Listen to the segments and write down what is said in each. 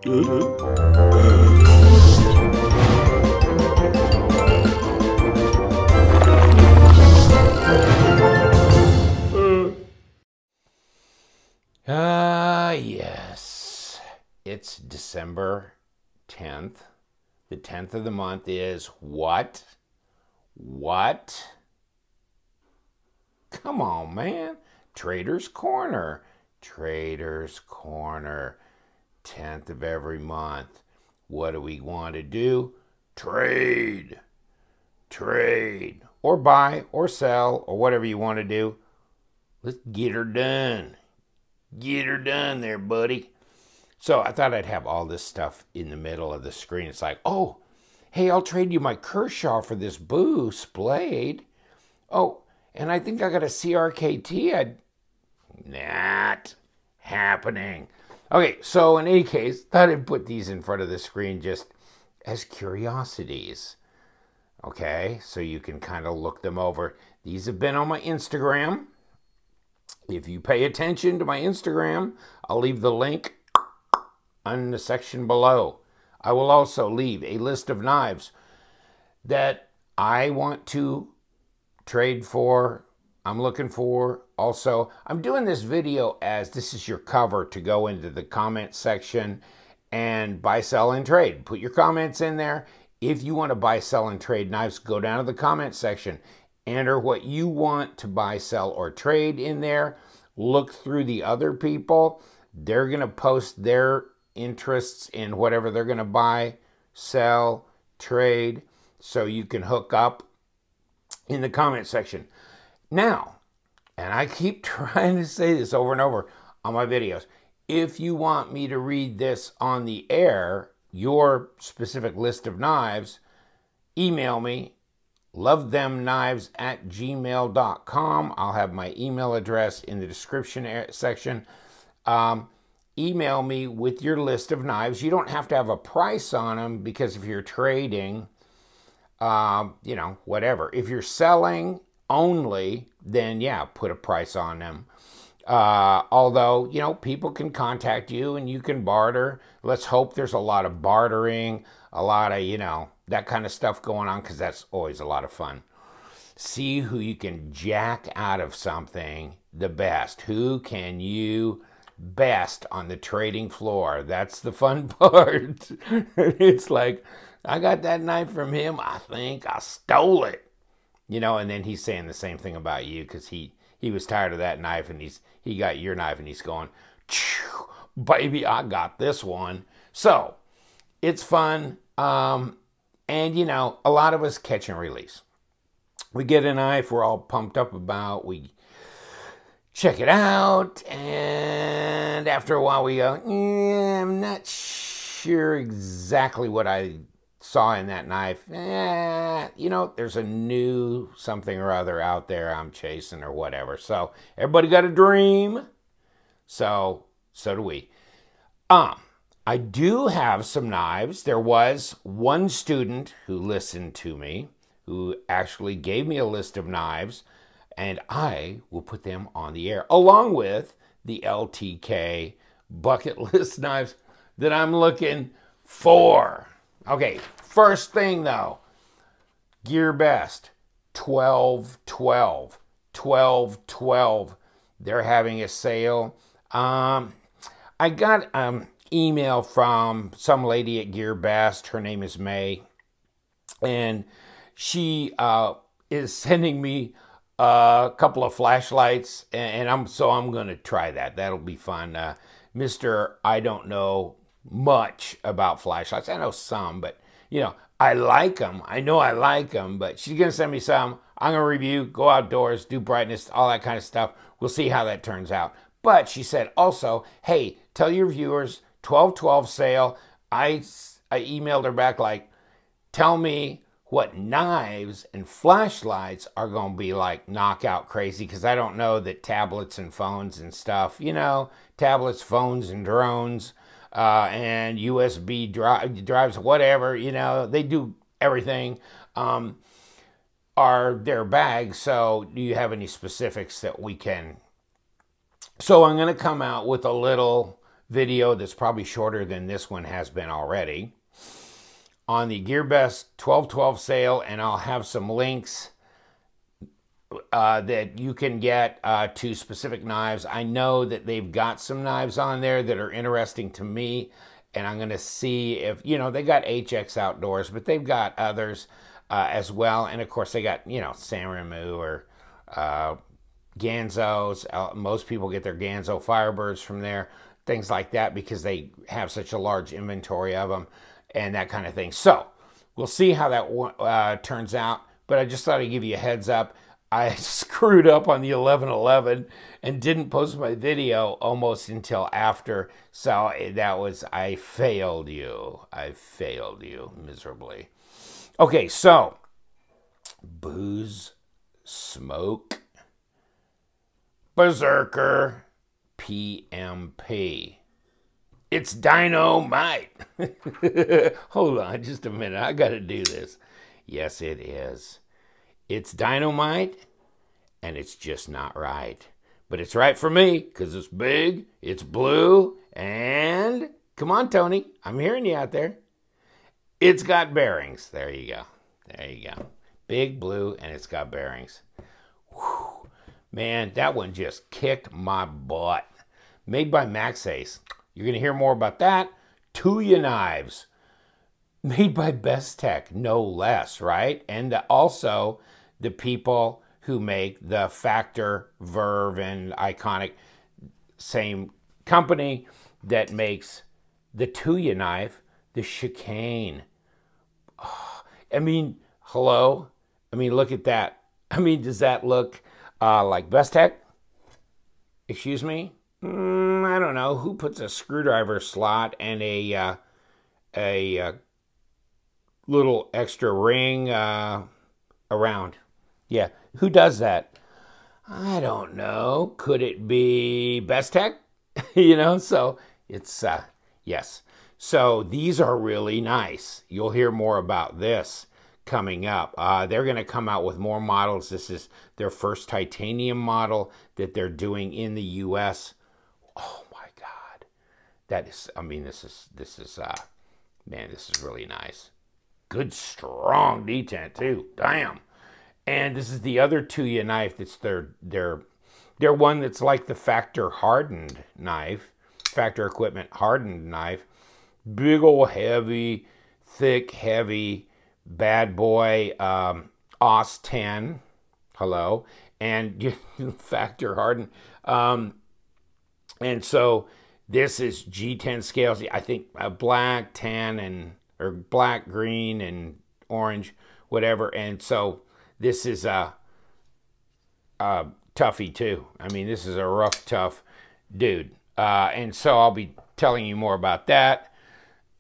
Yes. It's December 10th. The 10th of the month is what? What? Come on, man. Trader's Corner. Trader's Corner. 10th of every month. What do we want to do? Trade. Trade. Or buy or sell or whatever you want to do. Let's get her done. Get her done there, buddy. So I thought I'd have all this stuff in the middle of the screen. It's like, oh, hey, I'll trade you my Kershaw for this Boost blade. Oh, and I think I got a CRKT. Not happening. Okay, so in any case, thought I'd put these in front of the screen just as curiosities. Okay, so you can kind of look them over. These have been on my Instagram. If you pay attention to my Instagram, I'll leave the link in the section below. I will also leave a list of knives that I want to trade for, I'm looking for. Also, I'm doing this video as this is your cover to go into the comment section and buy, sell, and trade. Put your comments in there. If you want to buy, sell, and trade knives, go down to the comment section. Enter what you want to buy, sell, or trade in there. Look through the other people. They're going to post their interests in whatever they're going to buy, sell, trade, so you can hook up in the comment section. Now, and I keep trying to say this over and over on my videos, if you want me to read this on the air, your specific list of knives, email me, lovethemknives@gmail.com. I'll have my email address in the description section. Email me with your list of knives. You don't have to have a price on them because if you're trading, you know, whatever. If you're selling only, then yeah, put a price on them. Although, you know, people can contact you and you can barter. Let's hope there's a lot of bartering, a lot of, you know, that kind of stuff going on because that's always a lot of fun. See who you can jack out of something the best. Who can you best on the trading floor? That's the fun part. It's like, I got that knife from him. I think I stole it. You know, and then he's saying the same thing about you because he was tired of that knife and he got your knife and he's going, baby, I got this one. So it's fun. And, you know, a lot of us catch and release. We get a knife we're all pumped up about. We check it out. And after a while we go, I'm not sure exactly what I saw in that knife. You know, there's a new something or other out there I'm chasing or whatever. So everybody got a dream. So do we. I do have some knives. There was one student who listened to me, who actually gave me a list of knives, and I will put them on the air, along with the LTK bucket list knives that I'm looking for. Okay, first thing though, Gearbest, 12/12, 12/12. They're having a sale. I got email from some lady at Gearbest. Her name is May, and she is sending me a couple of flashlights, and I'm going to try that. That'll be fun. Mr. I don't know much about flashlights. I know some, but you know, I like them. I know I like them, but she's going to send me some. I'm going to review, go outdoors, do brightness, all that kind of stuff. We'll see how that turns out. But she said also, hey, tell your viewers, 12/12 sale. I emailed her back like, tell me what knives and flashlights are going to be like knockout crazy, because I don't know that tablets and phones and stuff, you know, tablets, phones, and drones, and USB drives, whatever, you know, they do everything, are their bags. So do you have any specifics that we can... So I'm going to come out with a little video that's probably shorter than this one has been already on the Gearbest 12/12 sale, and I'll have some links that you can get to specific knives. I know that they've got some knives on there that are interesting to me, and I'm going to see if, you know, they got HX Outdoors, but they've got others as well. And of course they got, you know, Sanremo or Ganzos. Most people get their Ganzo Firebirds from there, things like that, because they have such a large inventory of them and that kind of thing. So we'll see how that turns out, but I just thought I'd give you a heads up. I screwed up on the 11/11 and didn't post my video almost until after. So that was, I failed you. I failed you miserably. Okay, so Booze Smoke Berserker PMP. It's dynamite. Hold on just a minute. I got to do this. Yes, it is. It's dynamite, and it's just not right. But it's right for me, because it's big, it's blue, and come on, Tony, I'm hearing you out there. It's got bearings. There you go. There you go. Big, blue, and it's got bearings. Whew. Man, that one just kicked my butt. Made by Max Ace. You're going to hear more about that. Tuya knives. Made by Best Tech, no less, right? And also the people who make the Factor, Verve, and Iconic, same company that makes the Tuya knife, the Chicane. Oh, I mean, hello? I mean, look at that. I mean, does that look like Best Tech? Excuse me? I don't know. Who puts a screwdriver slot and a little extra ring around? Yeah, who does that? I don't know. Could it be Best Tech? You know, so it's, yes. So these are really nice. You'll hear more about this coming up. They're going to come out with more models. This is their first titanium model that they're doing in the U.S. Oh my God. That is, I mean, this is, man, this is really nice. Good, strong detent too. Damn. And this is the other Tuya knife. That's their one that's like the Factor hardened knife, Factor Equipment hardened knife. Big old heavy, thick, heavy, bad boy, OS 10. Hello. And Factor hardened. And so this is G10 scales. I think black, tan, or black, green, and orange, whatever. And so this is a toughie too. I mean, this is a rough, tough dude. And so I'll be telling you more about that.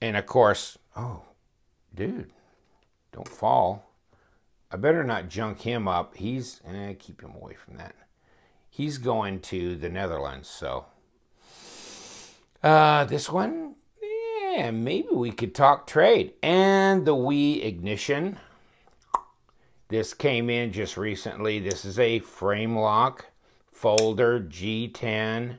And of course, oh, dude, don't fall. I better not junk him up. He's, keep him away from that. He's going to the Netherlands, so. This one, yeah, maybe we could talk trade. And the Wii Ignition. This came in just recently. This is a framelock folder G10.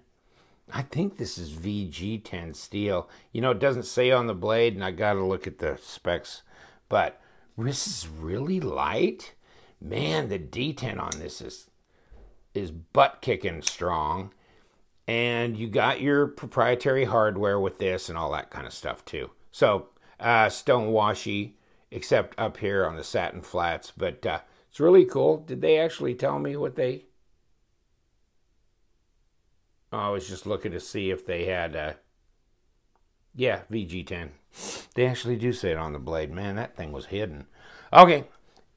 I think this is VG10 steel. You know, it doesn't say on the blade, and I got to look at the specs. But this is really light. Man, the D10 on this is butt-kicking strong. And you got your proprietary hardware with this and all that kind of stuff, too. So, stone washy, except up here on the satin flats. But it's really cool. Did they actually tell me what they... Oh, I was just looking to see if they had... yeah, VG10. They actually do say it on the blade. Man, that thing was hidden. Okay,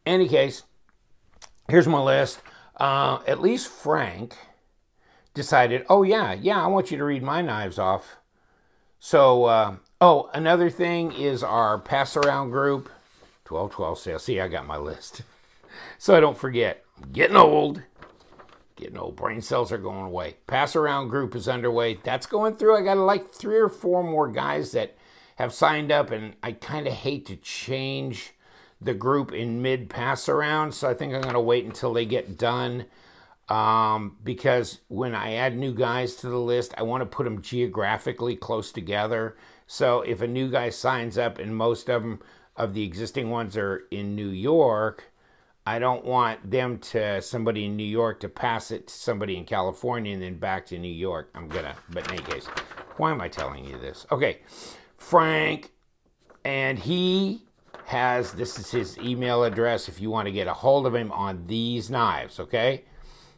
any case, here's my list. At least Frank decided, oh, yeah, I want you to read my knives off. So, oh, another thing is our pass-around group. 12/12 sale. See, I got my list. So I don't forget. I'm getting old. Getting old. Brain cells are going away. Pass-around group is underway. That's going through. I got like 3 or 4 more guys that have signed up, and I kind of hate to change the group in mid pass-around, so I think I'm going to wait until they get done. because when I add new guys to the list, I want to put them geographically close together. So if a new guy signs up and most of them, of the existing ones, are in New York, I don't want them to, somebody in New York, to pass it to somebody in California and then back to New York. But in any case, why am I telling you this? Okay, Frank, and he has, this is his email address if you want to get a hold of him on these knives, okay?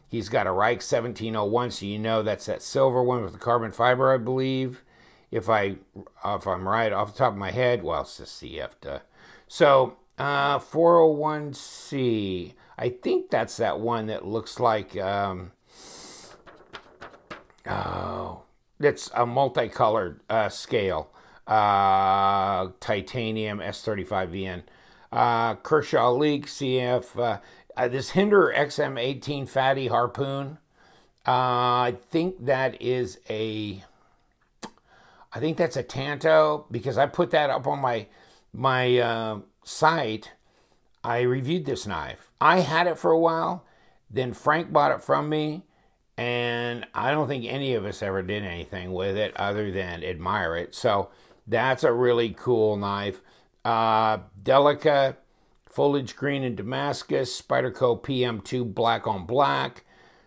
He's got a RIKE 1701, so you know that's that silver one with the carbon fiber, I believe. If I'm right off the top of my head, well, it's the CF. So, 401C, I think that's that one that looks like, that's a multicolored scale, titanium S35VN. KERSHAW LEEK C.F, this HINDERER XM18 fatty harpoon, I think that is a, I think that's a Tanto, because I put that up on my site. I reviewed this knife. I had it for a while, then Frank bought it from me, and I don't think any of us ever did anything with it other than admire it. So that's a really cool knife. DELICA, foliage green and Damascus, Spyderco PM2 black on black,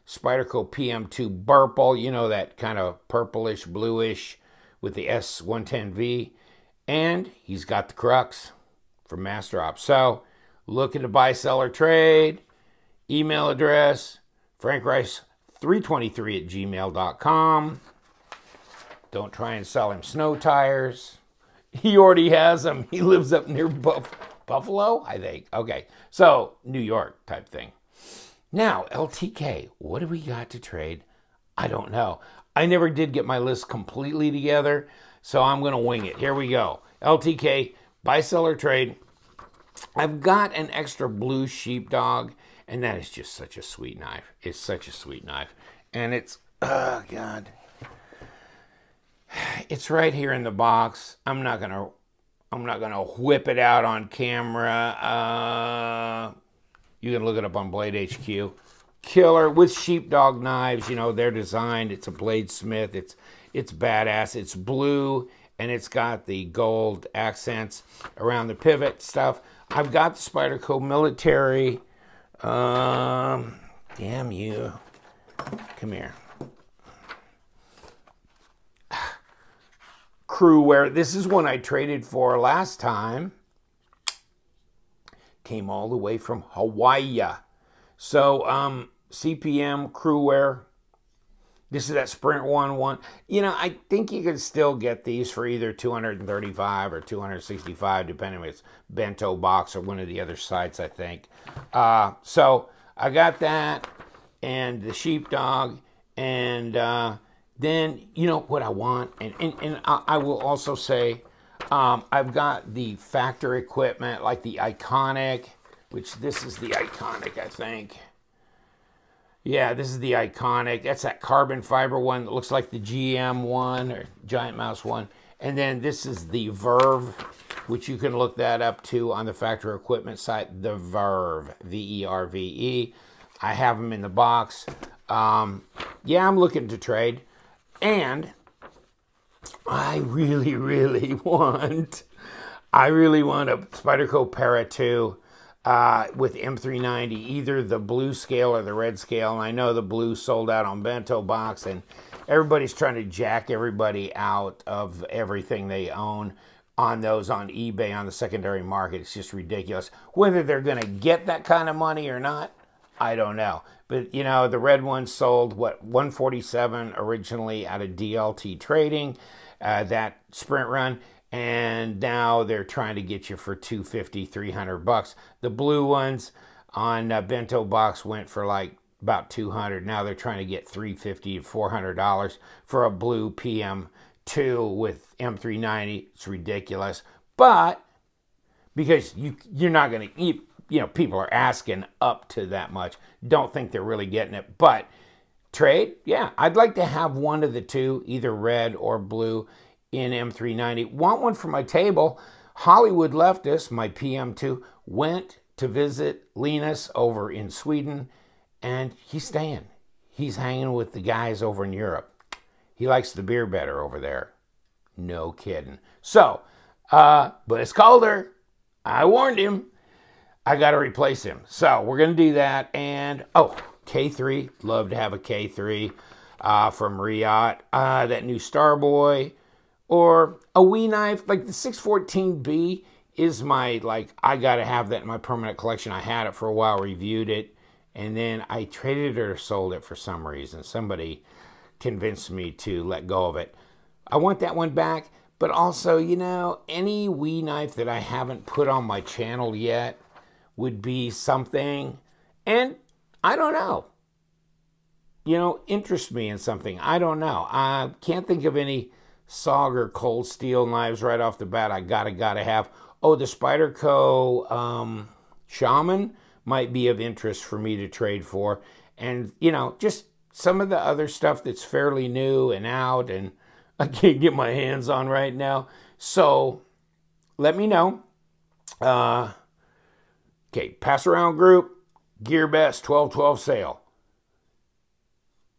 Spyderco PM2 BLURPLE, you know, that kind of purplish, bluish with the S110V. And he's got the CRUX from MASSDROP. So looking to buy, sell, or trade, email address, frankrice323@gmail.com. Don't try and sell him snow tires. He already has them. He lives up near Buffalo, I think. Okay, so New York type thing. Now, LTK, what do we got to trade? I don't know. I never did get my list completely together, so I'm going to wing it. Here we go. LTK, buy, sell, or trade. I've got an extra blue Sheepdog, and that is just such a sweet knife. It's such a sweet knife. And it's, oh, God. It's right here in the box. I'm not gonna whip it out on camera. You can look it up on Blade HQ. Killer with Sheepdog knives. You know, they're designed. It's a bladesmith. It's badass. It's blue, and it's got the gold accents around the pivot stuff. I've got the Spyderco military. Damn you. Come here. Crew wear. This is one I traded for last time. Came all the way from Hawaii. So, CPM crew wear. This is that Sprint 1-1. You know, I think you could still get these for either $235 or $265, depending if it's Bento Box or one of the other sites, I think. So, I got that and the Sheepdog, and then, you know what I want, and I will also say, I've got the factor equipment, like the Iconic, which this is the Iconic, I think. Yeah, this is the Iconic. That's that carbon fiber one that looks like the GM one, or Giant Mouse one. And then this is the Verve, which you can look that up too on the factor equipment site, the Verve, V-E-R-V-E. I have them in the box. Yeah, I'm looking to trade. And I really want a Spyderco Para 2 with M390, either the blue scale or the red scale. And I know the blue sold out on Bento Box, and everybody's trying to jack everybody out of everything they own on those on eBay, on the secondary market. It's just ridiculous. Whether they're going to get that kind of money or not, I don't know. But, you know, the red one sold, what, 147 originally out of DLT Trading, that sprint run, and now they're trying to get you for $250, $300. The blue ones on Bento Box went for like about $200. Now they're trying to get $350 to $400 for a blue PM2 with M390. It's ridiculous. But because you're not going to eat, you know, people are asking up to that much. Don't think they're really getting it. But trade, yeah, I'd like to have one of the two, either red or blue, in M390. Want one for my table. Hollywood Leftist, my PM2, went to visit Linus over in Sweden, and he's staying. he's hanging with the guys over in Europe. He likes the beer better over there. No kidding. So, but it's colder. I warned him. I got to replace him. So we're going to do that. And, oh, K3. Love to have a K3 from Reate. That new Starboy. Or a wee knife. Like the 614B is my, like, I got to have that in my permanent collection. I had it for a while, reviewed it. And then I traded it or sold it for some reason. Somebody convinced me to let go of it. I want that one back. But also, you know, any wee knife that I haven't put on my channel yet would be something, and I don't know, you know, interest me in something. I don't know. I can't think of any SOG or cold steel knives right off the bat. I gotta have. Oh, the Spyderco Shaman might be of interest for me to trade for. And, you know, just some of the other stuff that's fairly new and out and I can't get my hands on right now. So let me know. Okay, pass around group, Gearbest 12/12 sale.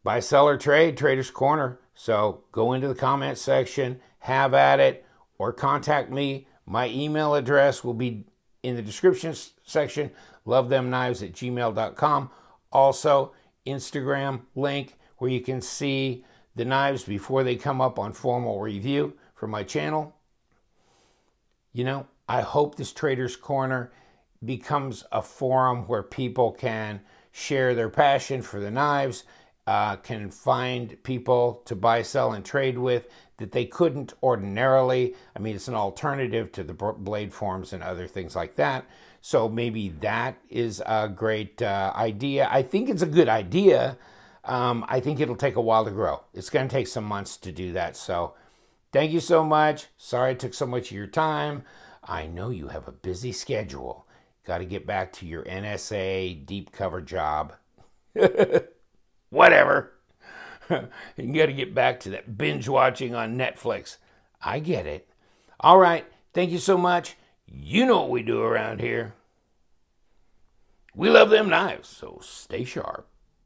Buy, sell, or trade, Trader's Corner. So go into the comment section, have at it, or contact me. My email address will be in the description section, lovethemknives@gmail.com. Also, Instagram link where you can see the knives before they come up on formal review for my channel. You know, I hope this Trader's Corner becomes a forum where people can share their passion for the knives, can find people to buy, sell, and trade with that they couldn't ordinarily. I mean, it's an alternative to the blade forms and other things like that. So maybe that is a great idea. I think it's a good idea. I think it'll take a while to grow. It's going to take some months to do that. So thank you so much. Sorry I took so much of your time. I know you have a busy schedule. Got to get back to your NSA deep cover job. Whatever. You got to get back to that binge watching on Netflix. I get it. All right. Thank you so much. You know what we do around here. We love them knives, so stay sharp.